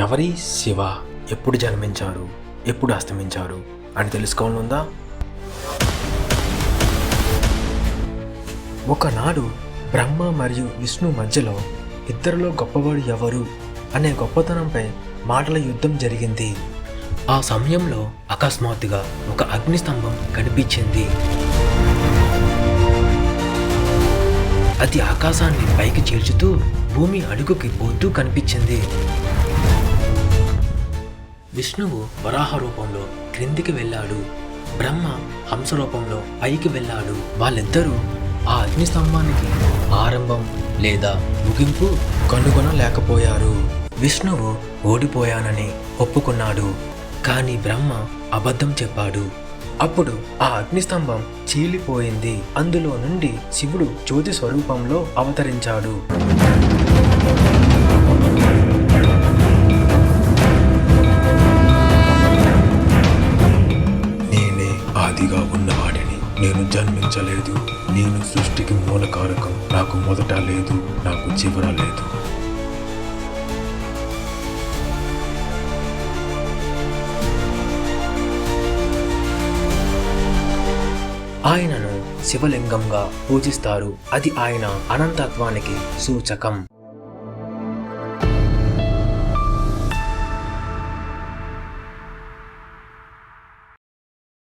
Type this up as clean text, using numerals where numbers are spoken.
ఎవరి శివ ఎప్పుడు జన్మించారు, ఎప్పుడు అస్తమించారు అని తెలుసుకోవాలందా? ఒకనాడు బ్రహ్మ మరియు విష్ణు మధ్యలో ఇద్దరిలో గొప్పవాడు ఎవరు అనే గొప్పతనంపై మాటల యుద్ధం జరిగింది. ఆ సమయంలో అకస్మాత్తుగా ఒక అగ్నిస్తంభం కనిపించింది. అది ఆకాశాన్ని పైకి చేర్చుతూ భూమి అడుగుకి పోతూ కనిపించింది. విష్ణువు వరాహ రూపంలో క్రిందికి వెళ్ళాడు, బ్రహ్మ హంస రూపంలో పైకి వెళ్ళాడు. వాళ్ళిద్దరూ ఆ అగ్నిస్తంభానికి ఆరంభం లేదా ముగింపు కనుగొనలేకపోయారు. విష్ణువు ఓడిపోయానని ఒప్పుకున్నాడు, కానీ బ్రహ్మ అబద్ధం చెప్పాడు. అప్పుడు ఆ అగ్నిస్తంభం చీలిపోయింది. అందులో నుండి శివుడు జ్యోతి స్వరూపంలో అవతరించాడు. నేనే ఆదిగా ఉన్నవాడిని, నేను జన్మించలేదు, నేను సృష్టికి మూలకారకం, నాకు మొదట లేదు, నాకు చివర లేదు. ఆయనను శివలింగంగా పూజిస్తారు. అది ఆయన అనంతత్వానికి సూచకం.